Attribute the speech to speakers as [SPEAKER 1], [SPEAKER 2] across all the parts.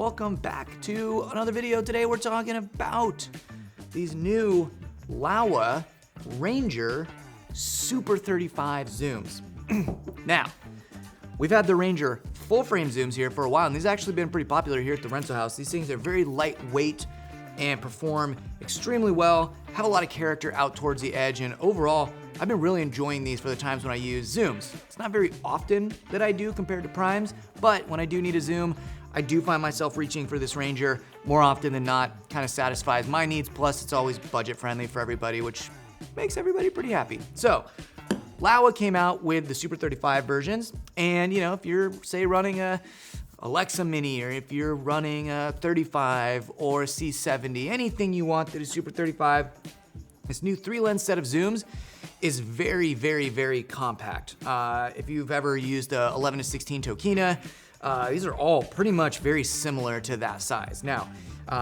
[SPEAKER 1] welcome back to another video. Today we're talking about these new Laowa Ranger Super 35 zooms. Now, we've had the Ranger full frame zooms here for a while, and these have actually been pretty popular here at the rental house. These things are very lightweight and perform extremely well, have a lot of character out towards the edge, and overall, I've been really enjoying these for the times when I use zooms. It's not very often that I do compared to primes, but when I do need a zoom, I do find myself reaching for this Ranger more often than not. Kind of satisfies my needs, plus it's always budget friendly for everybody, which makes everybody pretty happy. So, Laowa came out with the Super 35 versions, and if you're, say, running a Alexa Mini, or if you're running a 35 or a C70, anything you want that is Super 35, this new 3-lens set of zooms is very, very, very compact. If you've ever used a 11 to 16 Tokina, these are all pretty much very similar to that size. Now,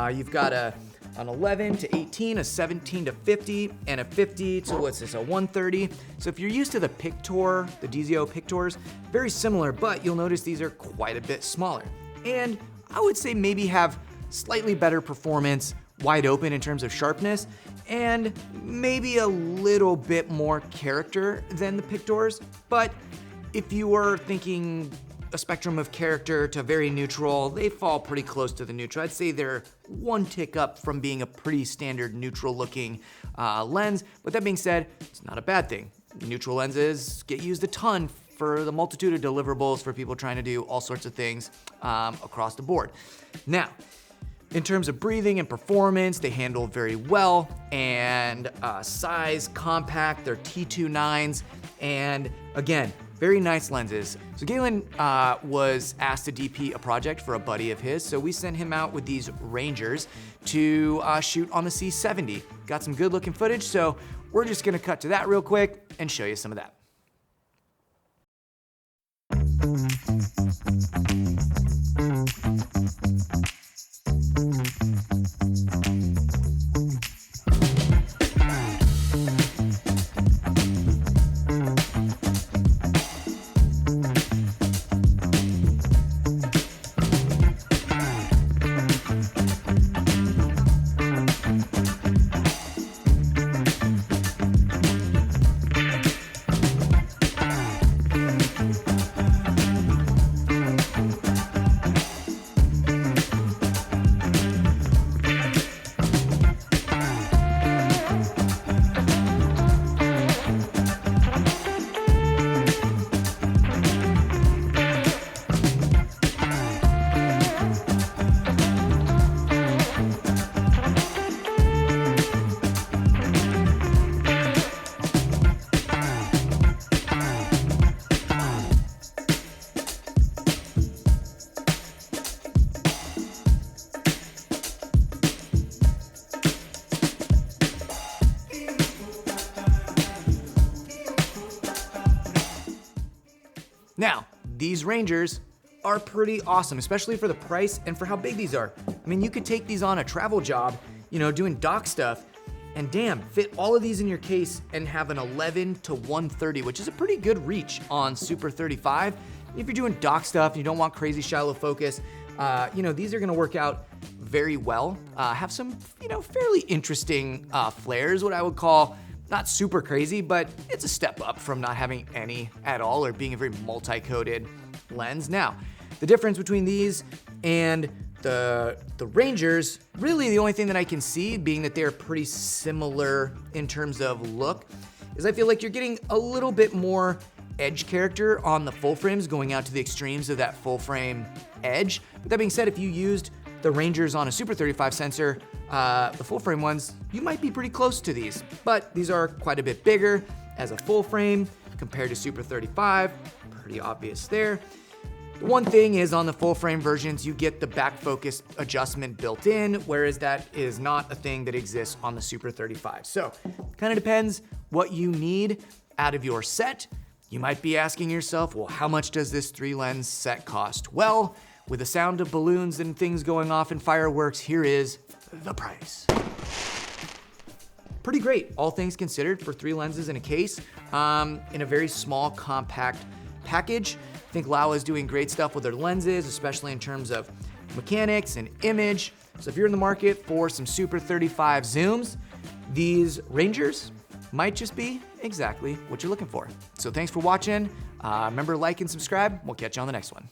[SPEAKER 1] you've got an 11 to 18, a 17 to 50, and a 50 to, what's this, a 130. So if you're used to the Pictor, the DZO Pictors, very similar, but you'll notice these are quite a bit smaller. And I would say maybe have slightly better performance wide open in terms of sharpness, and maybe a little bit more character than the Pictors. But if you were thinking a spectrum of character to very neutral, they fall pretty close to the neutral. I'd say they're one tick up from being a pretty standard neutral looking lens. But that being said, it's not a bad thing. Neutral lenses get used a ton for the multitude of deliverables for people trying to do all sorts of things across the board. Now, in terms of breathing and performance, they handle very well, and size, compact, they're T29s, and again, very nice lenses. So Galen was asked to DP a project for a buddy of his, so we sent him out with these Rangers to shoot on the C70. Got some good looking footage, so we're just gonna cut to that real quick and show you some of that. Now, these Rangers are pretty awesome, especially for the price and for how big these are. I mean, you could take these on a travel job, doing dock stuff, and damn, fit all of these in your case and have an 11 to 130, which is a pretty good reach on Super 35. If you're doing dock stuff and you don't want crazy shallow focus, these are gonna work out very well. Have some, fairly interesting flares, what I would call not super crazy, but it's a step up from not having any at all or being a very multi-coated lens. Now, the difference between these and the Rangers, really the only thing that I can see, being that they're pretty similar in terms of look, is I feel like you're getting a little bit more edge character on the full frames, going out to the extremes of that full frame edge. But that being said, if you used the Rangers on a Super 35 sensor, the full frame ones, you might be pretty close to these, but these are quite a bit bigger as a full frame compared to Super 35, pretty obvious there. The one thing is on the full frame versions, you get the back focus adjustment built in, whereas that is not a thing that exists on the Super 35. So, kind of depends what you need out of your set. You might be asking yourself, well, how much does this 3-lens set cost? Well, with the sound of balloons and things going off and fireworks, here is the price. Pretty great, all things considered, for 3 lenses in a case, in a very small, compact package. I think Laowa is doing great stuff with their lenses, especially in terms of mechanics and image. So if you're in the market for some Super 35 zooms, these Rangers might just be exactly what you're looking for. So thanks for watching. Remember to like and subscribe. We'll catch you on the next one.